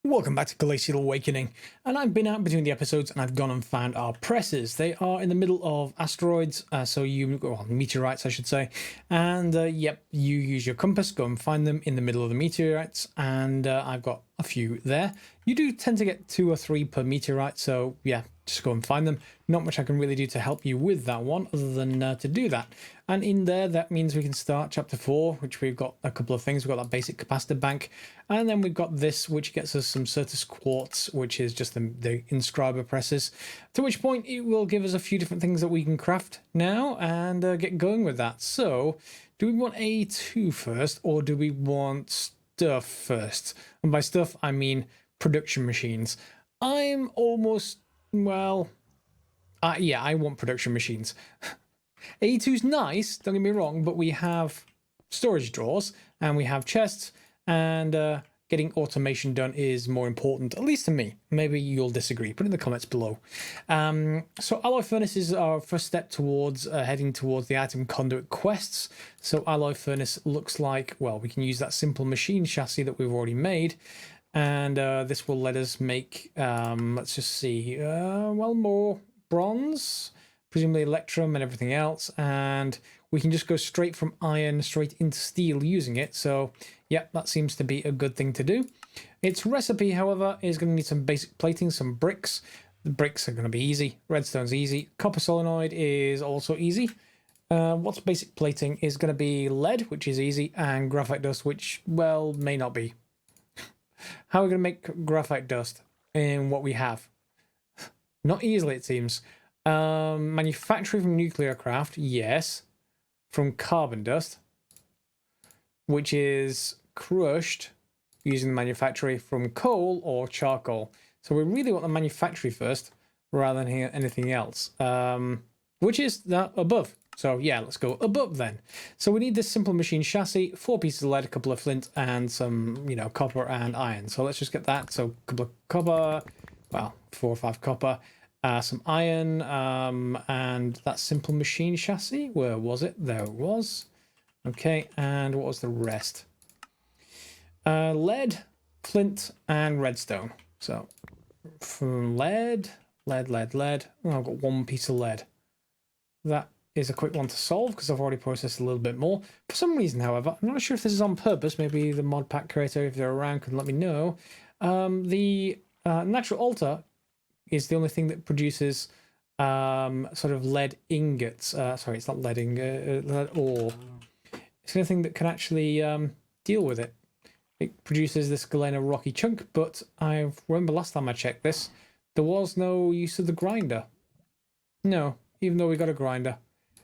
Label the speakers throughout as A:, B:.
A: Welcome back to Glacial Awakening, and I've been out between the episodes and I've gone and found our presses. They are in the middle of asteroids, meteorites I should say, and yep, you use your compass, go and find them in the middle of the meteorites, and I've got a few there. You do tend to get 2 or 3 per meteorite, so yeah, just go and find them. Not much I can really do to help you with that one other than to do that. And in there, that means we can start chapter 4, which we've got a couple of things. We've got that basic capacitor bank, and then we've got this, which gets us some Certus quartz, which is just the inscriber presses, to which point it will give us a few different things that we can craft now and get going with that. So do we want A2 first, or do we want stuff first? And by stuff, I mean production machines. I'm almost, well, yeah, I want production machines. A2's nice, don't get me wrong, but we have storage drawers and we have chests, and getting automation done is more important, at least to me. Maybe you'll disagree. Put in the comments below. So alloy furnaces are our first step towards heading towards the item conduit quests. So alloy furnace looks like, well, we can use that simple machine chassis that we've already made, and this will let us make, let's just see, well, more bronze, presumably electrum and everything else, and we can just go straight from iron straight into steel using it. So yeah, that seems to be a good thing to do. Its recipe, however, is going to need some basic plating, some bricks. The bricks are going to be easy. Redstone's easy. Copper solenoid is also easy. What's basic plating is going to be lead, which is easy, and graphite dust, which, well, may not be. How are we going to make graphite dust in what we have? Not easily, it seems. Manufacturing from nuclear craft, yes. From carbon dust, which is crushed using the manufactory from coal or charcoal. So we really want the manufactory first rather than anything else, which is that above. So yeah, let's go above then. So we need this simple machine chassis, 4 pieces of lead, a couple of flint, and some, you know, copper and iron. So let's just get that. So a couple of copper, well, 4 or 5 copper. Some iron, and that simple machine chassis. Where was it? There it was. Okay, and what was the rest? Lead, flint, and redstone. So, from lead. Oh, I've got 1 piece of lead. That is a quick one to solve because I've already processed a little bit more. For some reason, however, I'm not sure if this is on purpose. Maybe the mod pack creator, if they're around, can let me know. The natural altar is the only thing that produces sort of lead ingots. Sorry, it's not lead ingot, lead ore. It's the only thing that can actually deal with it. It produces this galena rocky chunk, but I remember last time I checked this, there was no use of the grinder. No, even though we got a grinder.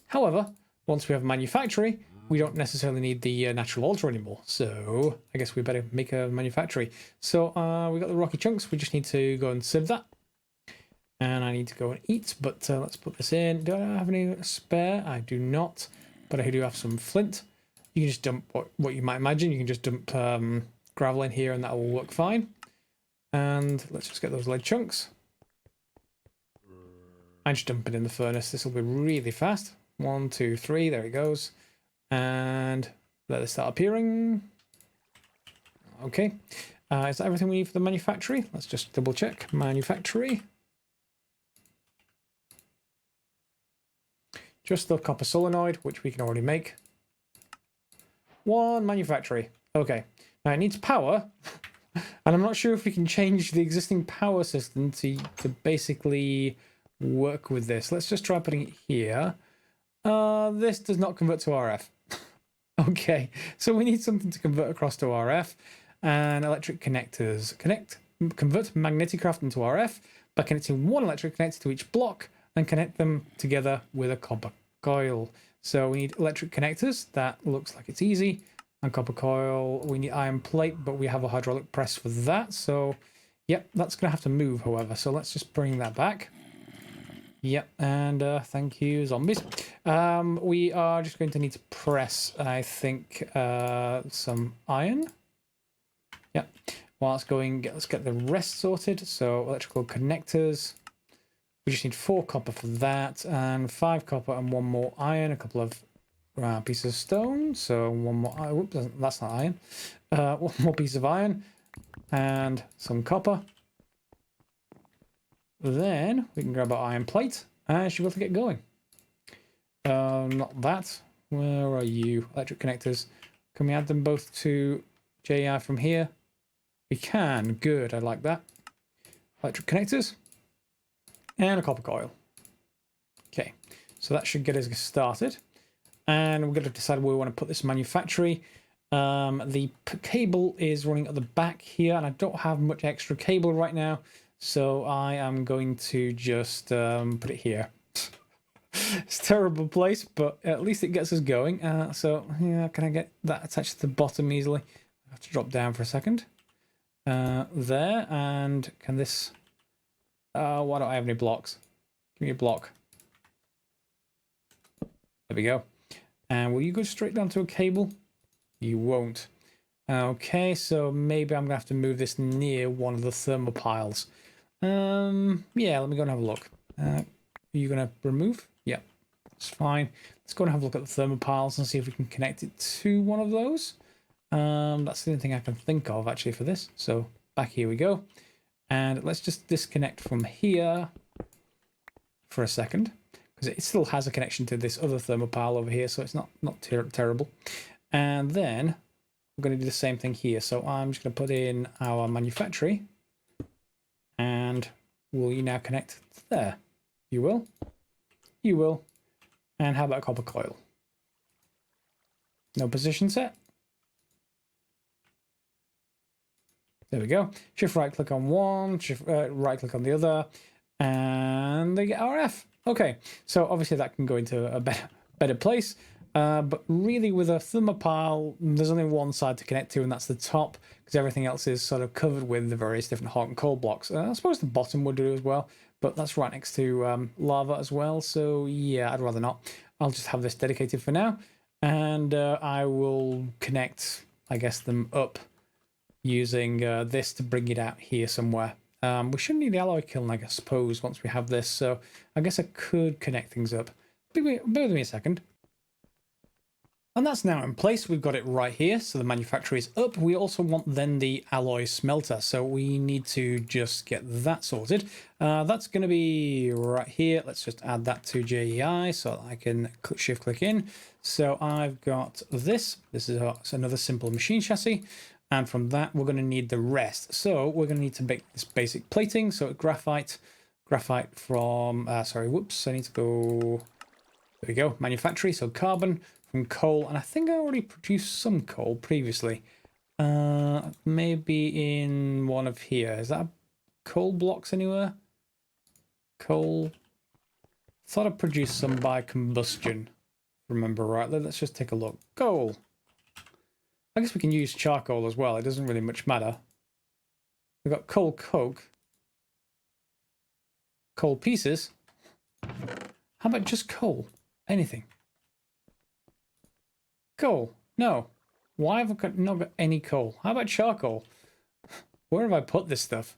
A: However, once we have a manufactory, we don't necessarily need the natural altar anymore. So I guess we better make a manufactory. So we got the rocky chunks. We just need to go and sieve that. And I need to go and eat, but let's put this in. Do I have any spare? I do not, but I do have some flint. You can just dump what you might imagine. You can just dump gravel in here and that will work fine. And let's just get those lead chunks. I just dump it in the furnace. This will be really fast. 1, 2, 3, there it goes. And let it start appearing. Okay. Is that everything we need for the manufactory? Let's just double check. Manufactory. Just the copper solenoid, which we can already make. 1 manufactory. Okay. Now it needs power. And I'm not sure if we can change the existing power system to basically work with this. Let's just try putting it here. This does not convert to RF. Okay. So we need something to convert across to RF. And electric connectors. Convert magnetic craft into RF by connecting 1 electric connector to each block, and connect them together with a copper coil. So we need electric connectors. That looks like it's easy. And copper coil. We need iron plate, but we have a hydraulic press for that. So, yep, that's going to have to move, however. So let's just bring that back. Yep, and thank you, zombies. We are just going to need to press, I think, some iron. Yep. While it's going, let's get the rest sorted. So electrical connectors. We just need 4 copper for that, and 5 copper and 1 more iron, a couple of pieces of stone. So 1 more iron. Whoops, that's not iron. 1 more piece of iron, and some copper. Then we can grab our iron plate and should be able to get going. Not that. Where are you? Electric connectors. Can we add them both to JI from here? We can. Good. I like that. Electric connectors and a copper coil. Okay. So that should get us started. And we're going to decide where we want to put this manufactory. The cable is running at the back here, and I don't have much extra cable right now. So I am going to just put it here. It's a terrible place, but at least it gets us going. So yeah, can I get that attached to the bottom easily? I have to drop down for a second. There, and can this... why don't I have any blocks? Give me a block. There we go. And will you go straight down to a cable? You won't. Okay, so maybe I'm going to have to move this near one of the thermopiles. Yeah, let me go and have a look. Are you going to remove? Yeah, that's fine. Let's go and have a look at the thermopiles and see if we can connect it to one of those. That's the only thing I can think of actually for this. So back here we go. And let's just disconnect from here for a second, because it still has a connection to this other thermopile over here, so it's not terrible. And then we're going to do the same thing here. So I'm just going to put in our manufactory, and will you now connect there? You will. You will. And how about a copper coil? No position set. There we go. Shift right click on one, shift right click on the other, and they get RF. Okay, so obviously that can go into a better place. But really with a thermopile, there's only one side to connect to, and that's the top, because everything else is sort of covered with the various different hot and cold blocks. I suppose the bottom would do as well, but that's right next to lava as well. So yeah, I'd rather not. I'll just have this dedicated for now, and I will connect, I guess, them up using this to bring it out here somewhere. We shouldn't need the alloy kiln, I suppose, once we have this. So I guess I could connect things up. Bear with me a second. And that's now in place. We've got it right here. So the manufacturer is up. We also want then the alloy smelter. So we need to just get that sorted. That's going to be right here. Let's just add that to JEI so I can shift click in. So I've got this. This is another simple machine chassis. And from that, we're going to need the rest. So we're going to need to make this basic plating. So graphite from, sorry, whoops, I need to go, there we go, manufactory. So carbon from coal. And I think I already produced some coal previously. Maybe in one of here. Is that coal blocks anywhere? Coal. Thought I produced some by combustion. Remember rightly. Let's just take a look. Coal. I guess we can use charcoal as well. It doesn't really much matter. We've got coal coke. Coal pieces. How about just coal? Anything. Coal. No. Why have I not got any coal? How about charcoal? Where have I put this stuff?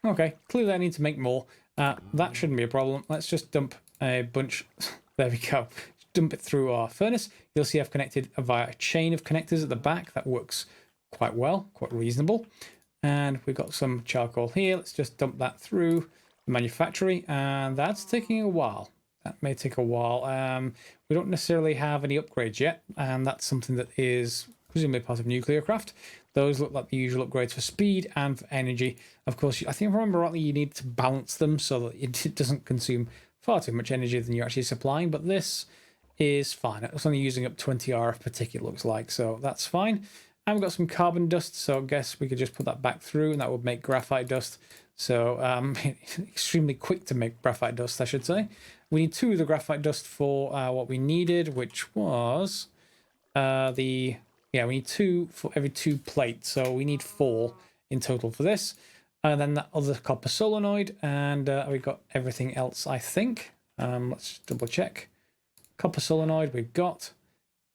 A: Okay, clearly I need to make more. That shouldn't be a problem. Let's just dump a bunch. There we go. Dump it through our furnace. You'll see I've connected via a chain of connectors at the back. That works quite well, quite reasonable. And we've got some charcoal here. Let's just dump that through the manufactory. And that's taking a while. That may take a while. We don't necessarily have any upgrades yet. And that's something that is presumably part of nuclear craft. Those look like the usual upgrades for speed and for energy. Of course, I think if I remember rightly, you need to balance them so that it doesn't consume far too much energy than you're actually supplying. But this is fine. It's only using up 20 RF per tick, it looks like, so that's fine. And we've got some carbon dust, so I guess we could just put that back through, and that would make graphite dust. So extremely quick to make graphite dust, I should say. We need 2 of the graphite dust for what we needed, which was we need 2 for every 2 plates, so we need 4 in total for this. And then that other copper solenoid, and we've got everything else, I think. Let's double check. Copper solenoid we've got.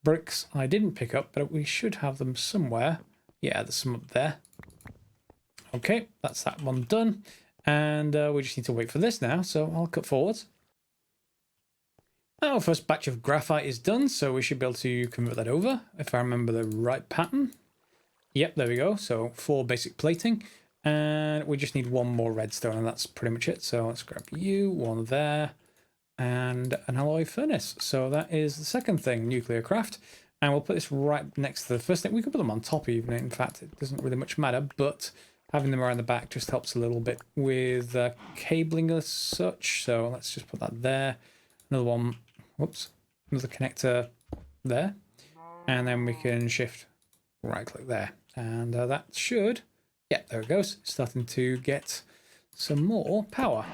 A: Bricks I didn't pick up, but we should have them somewhere. Yeah, there's some up there. Okay, that's that one done. And we just need to wait for this now, so I'll cut forwards. Our first batch of graphite is done, so we should be able to convert that over, if I remember the right pattern. Yep, there we go. So 4 basic plating. And we just need 1 more redstone, and that's pretty much it. So let's grab you, 1 there, and an alloy furnace. So that is the second thing, nuclear craft. And we'll put this right next to the first thing. We could put them on top even. In fact, it doesn't really much matter, but having them around the back just helps a little bit with cabling as such. So let's just put that there. Another one, whoops, another connector there. And then we can shift right click there. And that should, yeah, there it goes. Starting to get some more power.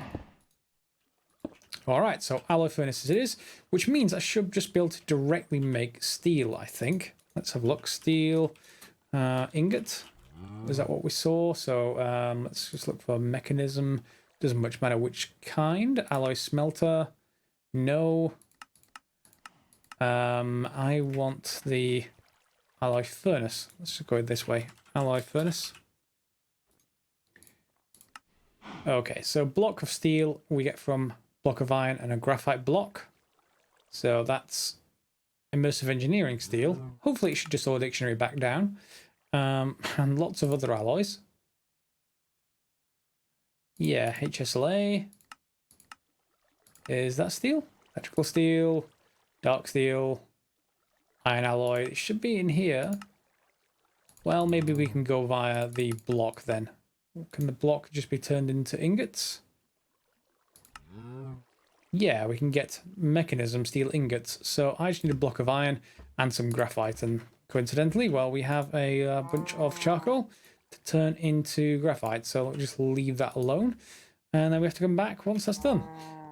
A: All right, so alloy furnaces it is, which means I should just be able to directly make steel, I think. Let's have a look. Steel ingot. Is that what we saw? So let's just look for mechanism. Doesn't much matter which kind. Alloy smelter. No. I want the alloy furnace. Let's just go this way. Alloy furnace. Okay, so block of steel we get from block of iron and a graphite block. So that's immersive engineering steel. Hopefully it should just slow the dictionary back down. And lots of other alloys. Yeah, HSLA. Is that steel? Electrical steel, dark steel, iron alloy. It should be in here. Well, maybe we can go via the block then. Can the block just be turned into ingots? Yeah, we can get mechanism steel ingots. So I just need a block of iron and some graphite. And coincidentally, well, we have a bunch of charcoal to turn into graphite. So we'll just leave that alone. And then we have to come back once that's done.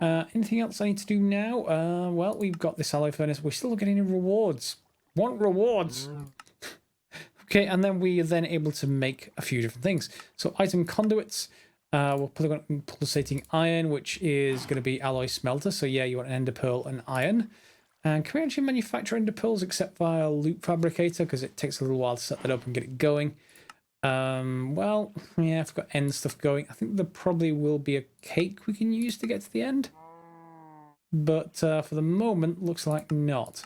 A: Anything else I need to do now? Well, we've got this alloy furnace. We're still getting any rewards. Want rewards? Okay, and then we are then able to make a few different things. So item conduits. We'll put on pulsating iron, which is going to be alloy smelter. So yeah, you want an ender pearl and iron. And can we actually manufacture ender pearls except via loop fabricator? Because it takes a little while to set that up and get it going. Well, yeah, I've got end stuff going. I think there probably will be a cake we can use to get to the end. But for the moment, looks like not.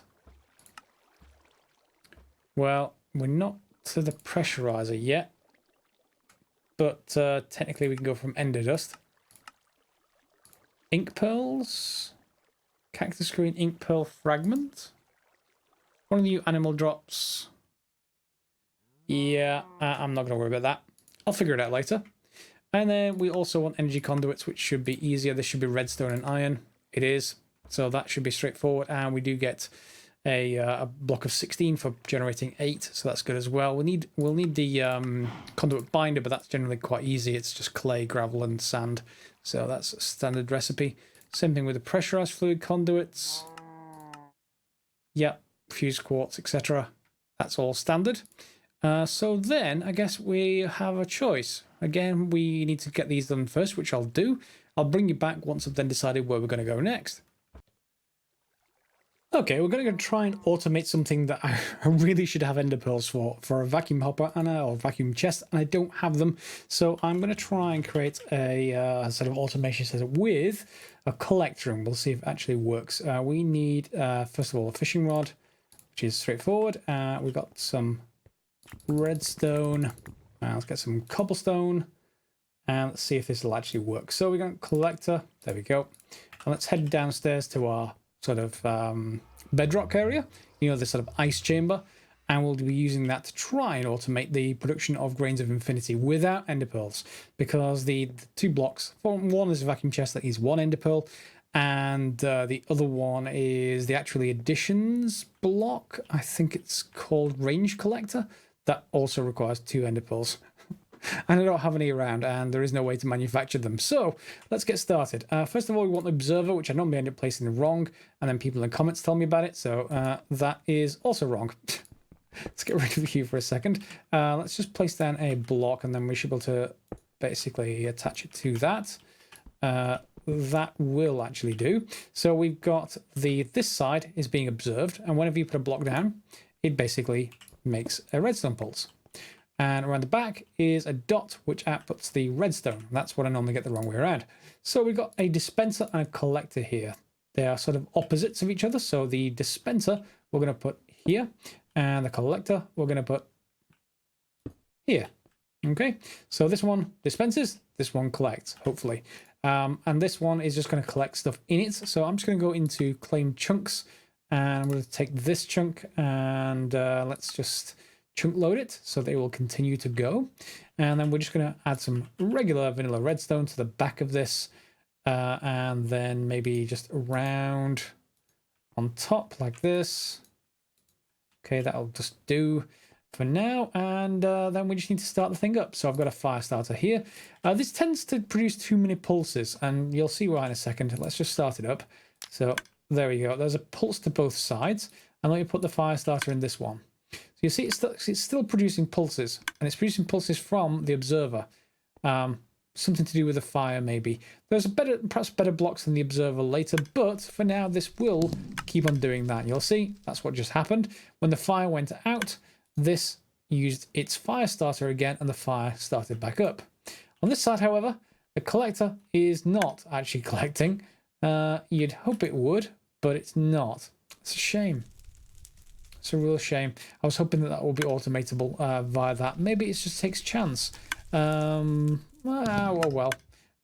A: Well, we're not to the pressurizer yet. But technically we can go from ender dust. Ink pearls. Cactus green ink pearl fragment. One of the new animal drops. Yeah, I'm not going to worry about that. I'll figure it out later. And then we also want energy conduits, which should be easier. This should be redstone and iron. It is. So that should be straightforward. And we do get a block of 16 for generating 8. So that's good as well. We'll need the conduit binder, but that's generally quite easy. It's just clay, gravel, and sand. So that's a standard recipe. Same thing with the pressurized fluid conduits. Yep, fused quartz, etc. That's all standard. So then I guess we have a choice. Again, we need to get these done first, which I'll do. I'll bring you back once I've then decided where we're going to go next. Okay, we're going to try and automate something that I really should have ender pearls for a vacuum hopper and or vacuum chest, and I don't have them. So I'm going to try and create a sort of automation setup with a collector, and we'll see if it actually works. We need, first of all, a fishing rod, which is straightforward. We've got some redstone. Let's get some cobblestone, and let's see if this will actually work. So we're going to collector. There we go. And let's head downstairs to our sort of bedrock area, you know, this sort of ice chamber, and we'll be using that to try and automate the production of grains of infinity without ender pearls, because the 2 blocks, one is a vacuum chest that needs 1 ender pearl, and the other one is the actually additions block. I think it's called range collector. That also requires 2 ender pearls. And I don't have any around, and there is no way to manufacture them. So let's get started. First of all, we want the observer, which I normally end up placing wrong, and then people in the comments tell me about it. So that is also wrong. Let's get rid of you for a second. Let's just place down a block, and then we should be able to basically attach it to that. That will actually do. So we've got this side is being observed, and whenever you put a block down, it basically makes a redstone pulse. And around the back is a dot which outputs the redstone. That's what I normally get the wrong way around. So we've got a dispenser and a collector here. They are sort of opposites of each other. So the dispenser we're going to put here, and the collector we're going to put here. Okay, so this one dispenses, this one collects, hopefully. And this one is just going to collect stuff in it. So I'm just going to go into claim chunks, and I'm going to take this chunk and let's just chunk load it so they will continue to go. And then we're just going to add some regular vanilla redstone to the back of this, and then maybe just around on top like this. Okay, that'll just do for now, and then we just need to start the thing up. So I've got a fire starter here. This tends to produce too many pulses, and you'll see why in a second. Let's just start it up. So there we go. There's a pulse to both sides, and let me put the fire starter in this one. So you see it's still producing pulses, and it's producing pulses from the observer. Something to do with the fire, maybe. There's perhaps better blocks than the observer later, but for now this will keep on doing that. You'll see that's what just happened. When the fire went out, this used its fire starter again, and the fire started back up. On this side, however, the collector is not actually collecting. You'd hope it would, but it's not. It's a shame. It's a real shame. I was hoping that that will be automatable via that. Maybe it just takes chance. Well.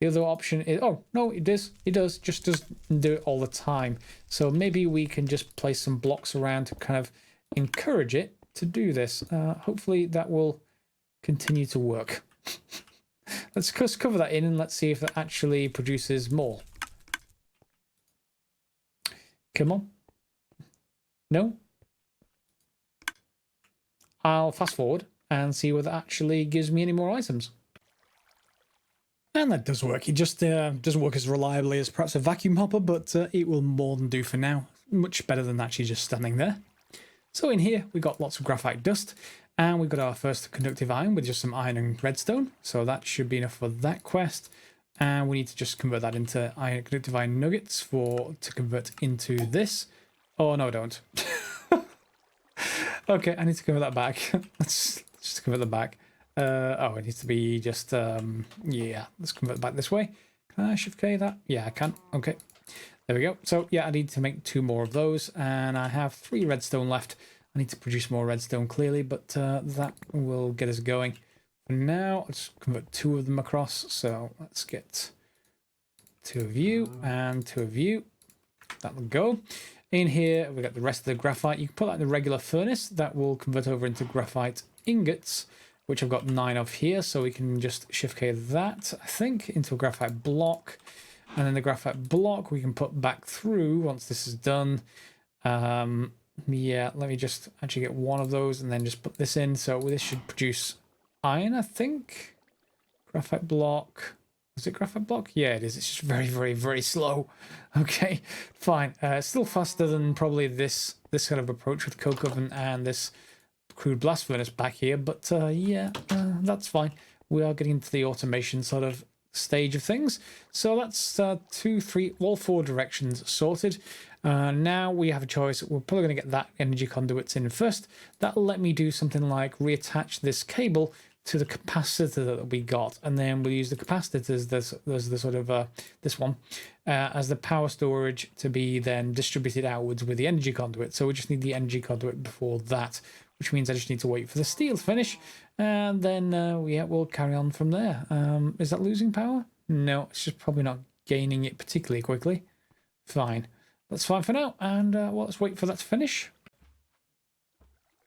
A: The other option is, oh no, it does. It does. Just doesn't do it all the time. So maybe we can just place some blocks around to kind of encourage it to do this. Hopefully that will continue to work. Let's just cover that in and let's see if it actually produces more. Come on. No? I'll fast forward and see whether it actually gives me any more items. And that does work. It just doesn't work as reliably as perhaps a vacuum hopper, but it will more than do for now. Much better than actually just standing there. So in here, we've got lots of graphite dust, and we've got our first conductive iron with just some iron and redstone. So that should be enough for that quest. And we need to just convert that into conductive iron nuggets to convert into this. Oh, no, don't. Okay, I need to convert that back. Let's just convert that back. Oh, it needs to be just, yeah, let's convert it back this way. Can I shift K that? Yeah, I can. Okay. There we go. So yeah, I need to make 2 more of those, and I have 3 redstone left. I need to produce more redstone clearly, but that will get us going. For now, let's convert 2 of them across. So let's get 2 of you and 2 of you. That will go. In here, we've got the rest of the graphite. You can put that in the regular furnace. That will convert over into graphite ingots, which I've got 9 of here. So we can just shift K that, I think, into a graphite block. And then the graphite block we can put back through once this is done. Yeah, let me just actually get 1 of those and then just put this in. So this should produce iron, I think. Graphite block. Is it graphite block? Yeah, it is. It's just very, very, very slow. Okay, fine. Still faster than probably this kind of approach with coke oven and this crude blast furnace back here. But yeah, that's fine. We are getting into the automation sort of stage of things. So that's 2, 3, all 4 directions sorted. Now we have a choice. We're probably going to get that energy conduits in first. That'll let me do something like reattach this cable to the capacitor that we got, and then we'll use the capacitors, there's the sort of this one, as the power storage to be then distributed outwards with the energy conduit. So we just need the energy conduit before that, which means I just need to wait for the steel to finish, and then yeah, we'll carry on from there. Is that losing power? No, it's just probably not gaining it particularly quickly. Fine, that's fine for now, and well, let's wait for that to finish.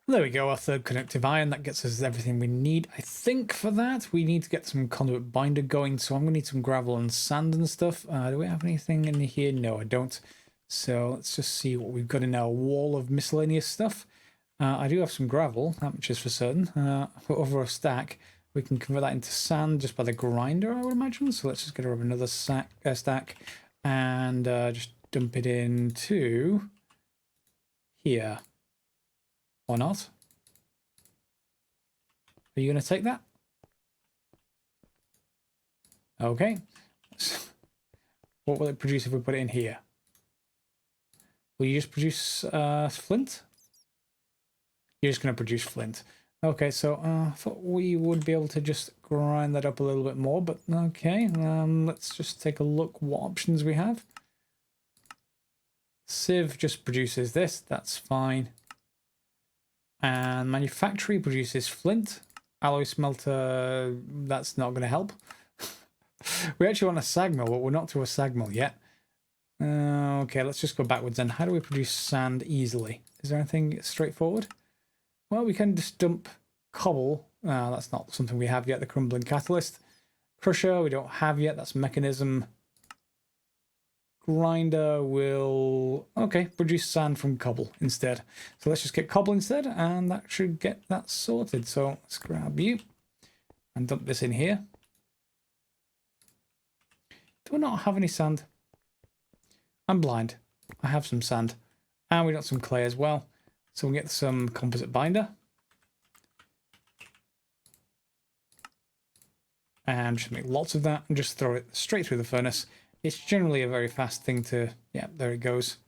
A: There we go, our third conductive iron. That gets us everything we need. I think for that, we need to get some conduit binder going. So I'm going to need some gravel and sand and stuff. Do we have anything in here? No, I don't. So let's just see what we've got in our wall of miscellaneous stuff. I do have some gravel, that much is for certain. Over a stack, we can convert that into sand just by the grinder, I would imagine. So let's just get rid of another stack and just dump it into here. Or not? Are you going to take that? Okay. What will it produce if we put it in here? Will you just produce flint? You're just going to produce flint. Okay, so I thought we would be able to just grind that up a little bit more, but okay. Let's just take a look what options we have. Sieve just produces this. That's fine. And manufactory produces flint. alloy smelter, that's not going to help. We actually want a sag mill, but we're not to a sag mill yet. Okay, let's just go backwards then. How do we produce sand easily? Is there anything straightforward? Well, we can just dump cobble. That's not something we have yet. The crumbling catalyst. Crusher, we don't have yet. That's mechanism. Grinder will, okay, produce sand from cobble instead. So let's just get cobble instead, and that should get that sorted. So let's grab you and dump this in here. Do we not have any sand? I'm blind. I have some sand. And we got some clay as well. So we'll get some composite binder. And just make lots of that and just throw it straight through the furnace. It's generally a very fast thing to, yeah, there it goes.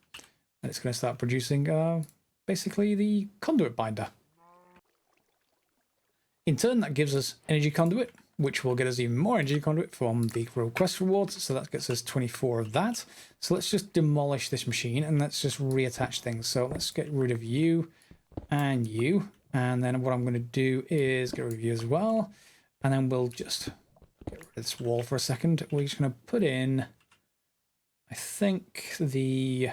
A: And it's going to start producing basically the conduit binder. In turn, that gives us energy conduit, which will get us even more energy conduit from the quest rewards. So that gets us 24 of that. So let's just demolish this machine and let's just reattach things. So let's get rid of you and you. And then what I'm going to do is get rid of you as well. And then we'll just get rid of this wall for a second. We're just going to put in, I think, the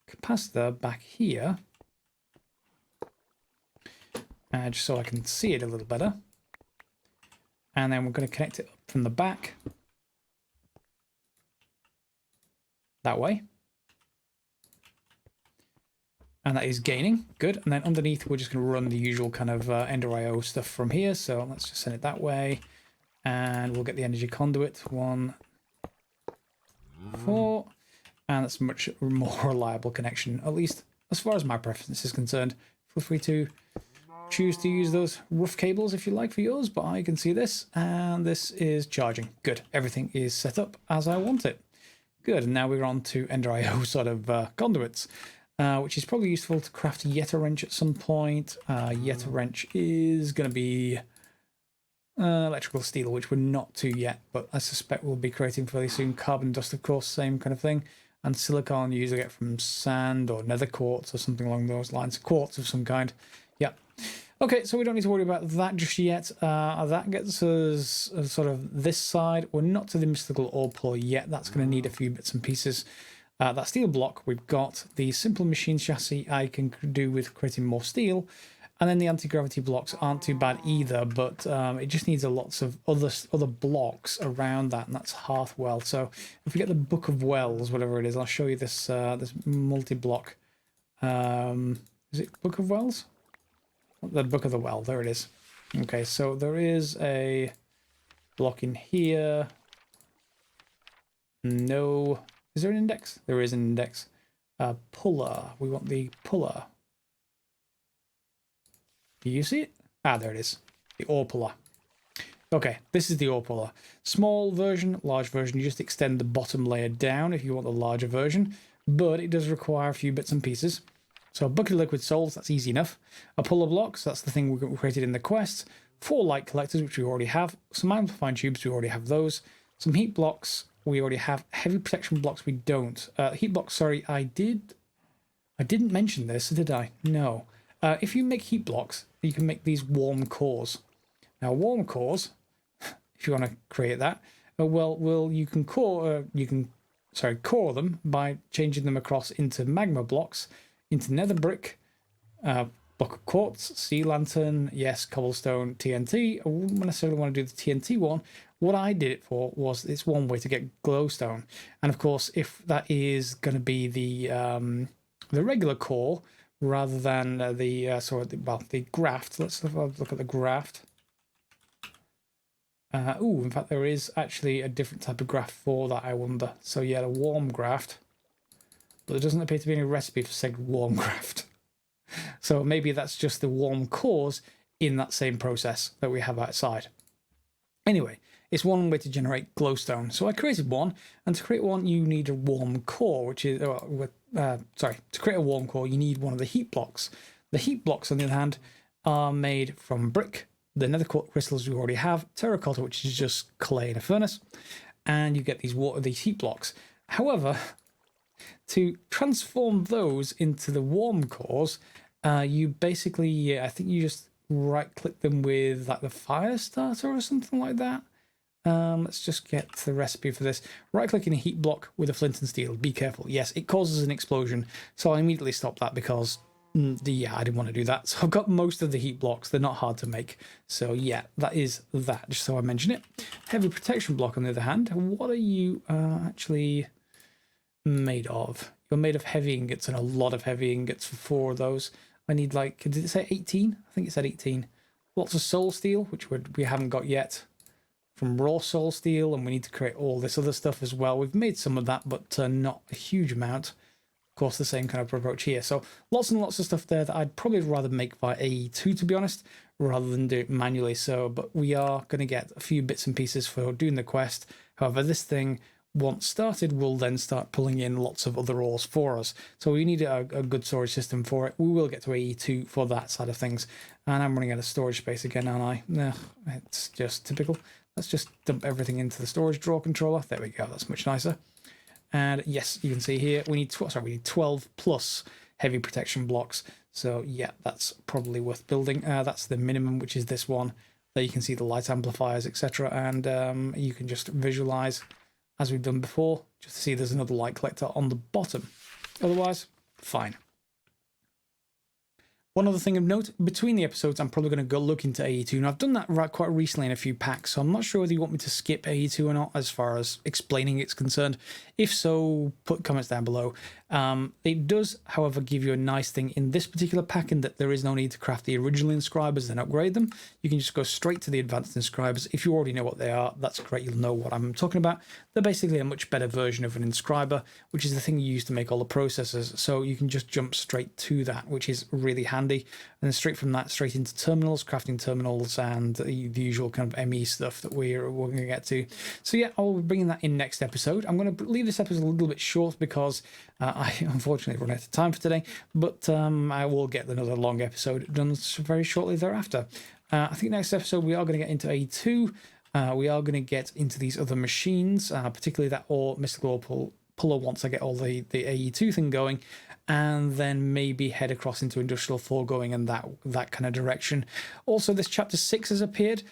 A: capacitor back here. Just so I can see it a little better. And then we're going to connect it up from the back. That way. And that is gaining. Good. And then underneath, we're just going to run the usual kind of Ender IO stuff from here. So let's just send it that way. And we'll get the energy conduit. 1, 4. And that's a much more reliable connection, at least as far as my preference is concerned. Feel free to choose to use those rough cables if you like for yours, but I can see this, and this is charging. Good. Everything is set up as I want it. Good. And now we're on to Ender IO sort of conduits, which is probably useful to craft a Yeta wrench at some point. Yeta wrench is going to be electrical steel, which we're not to yet, but I suspect we'll be creating fairly soon. Carbon dust, of course, same kind of thing. And silicon you usually get from sand or nether quartz or something along those lines. Quartz of some kind. Yep. Okay, so we don't need to worry about that just yet. That gets us sort of this side. We're not to the mystical ore puller yet. That's going to need a few bits and pieces. That steel block, we've got the simple machine chassis I can do with creating more steel. And then the anti-gravity blocks aren't too bad either, but it just needs a lots of other blocks around that, and that's Hearthwell. So if we get the Book of Wells, whatever it is, I'll show you this this multi-block. Is it Book of Wells? The Book of the Well, there it is. Okay, so there is a block in here. No, is there an index? There is an index. Puller, we want the puller. Do you see it? Ah, there it is. The ore puller. Okay, this is the ore puller. Small version, large version. You just extend the bottom layer down if you want the larger version, but it does require a few bits and pieces. So a bucket of liquid souls, that's easy enough. A puller block, so that's the thing we created in the quest. 4 light collectors, which we already have. Some amplifying tubes, we already have those. Some heat blocks, we already have. Heavy protection blocks, we don't. Heat blocks, sorry, I didn't mention this, did I? No. If you make heat blocks, you can make these warm cores. Now, warm cores, if you want to create that, well, you can core them by changing them across into magma blocks, into nether brick, block of quartz, sea lantern, yes, cobblestone, TNT. I wouldn't necessarily want to do the TNT one. What I did it for was it's one way to get glowstone, and of course, if that is going to be the regular core, rather than the graft. Let's have a look at the graft. In fact, there is actually a different type of graft for that, I wonder. So yeah, the warm graft. But there doesn't appear to be any recipe for said warm graft. So maybe that's just the warm cores in that same process that we have outside. Anyway, it's one way to generate glowstone. So I created one, and to create one, you need a warm core, which is to create a warm core, you need one of the heat blocks. The heat blocks, on the other hand, are made from brick, the nether quartz crystals we already have, terracotta, which is just clay in a furnace, and you get these heat blocks. However, to transform those into the warm cores, you basically, I think you just right click them with like the fire starter or something like that. Let's just get the recipe for this. Right click in a heat block with a flint and steel. Be careful. Yes, it causes an explosion. So I immediately stopped that because yeah, I didn't want to do that. So I've got most of the heat blocks. They're not hard to make. So yeah, that is that, just so I mention it. Heavy protection block on the other hand. What are you actually made of? You're made of heavy ingots, and a lot of heavy ingots for 4 of those. I need like, did it say 18? I think it said 18. Lots of soul steel, which we haven't got yet. From raw soul steel, and we need to create all this other stuff as well. We've made some of that, but not a huge amount. Of course, the same kind of approach here. So lots and lots of stuff there that I'd probably rather make via AE2, to be honest, rather than do it manually. So, but we are going to get a few bits and pieces for doing the quest. However, this thing, once started, will then start pulling in lots of other ores for us. So we need a good storage system for it. We will get to AE2 for that side of things. And I'm running out of storage space again, aren't I? No, it's just typical. Let's just dump everything into the storage drawer controller. There we go. That's much nicer. And yes, you can see here we need 12 plus heavy protection blocks. So yeah, that's probably worth building. That's the minimum, which is this one. There you can see the light amplifiers, etc. And you can just visualize, as we've done before, just to see there's another light collector on the bottom. Otherwise, fine. One other thing of note, between the episodes, I'm probably going to go look into AE2. And I've done that quite recently in a few packs, so I'm not sure whether you want me to skip AE2 or not as far as explaining it's concerned. If so, put comments down below. It does, however, give you a nice thing in this particular pack in that there is no need to craft the original inscribers and upgrade them. You can just go straight to the advanced inscribers. If you already know what they are, that's great. You'll know what I'm talking about. They're basically a much better version of an inscriber, which is the thing you use to make all the processors. So you can just jump straight to that, which is really handy. And then straight from that, straight into terminals, crafting terminals, and the usual kind of ME stuff that we're going to get to. So yeah, I'll be bringing that in next episode. I'm going to leave this episode a little bit short because I unfortunately run out of time for today, but I will get another long episode done very shortly thereafter. I think next episode we are going to get into A2. We are going to get into these other machines, particularly that Mystical Ore Puller once I get all the AE2 thing going, and then maybe head across into Industrial 4 going in that kind of direction. Also, this Chapter 6 has appeared.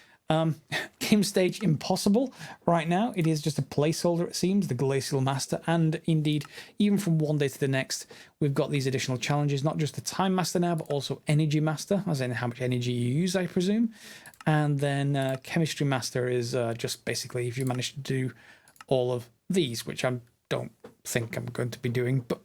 A: Game stage impossible right now. It is just a placeholder, it seems, the Glacial Master, and indeed, even from one day to the next, we've got these additional challenges, not just the Time Master now, but also Energy Master, as in how much energy you use, I presume. And then Chemistry Master is just basically if you manage to do all of these, which I don't think I'm going to be doing, but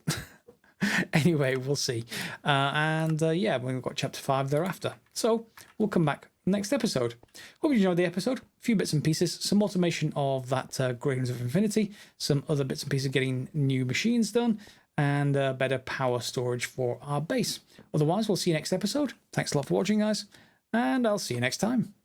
A: anyway, we'll see. Yeah, we've got Chapter 5 thereafter. So we'll come back next episode. Hope you enjoyed the episode. A few bits and pieces, some automation of that Gradients of Infinity, some other bits and pieces getting new machines done, and better power storage for our base. Otherwise, we'll see you next episode. Thanks a lot for watching, guys, and I'll see you next time.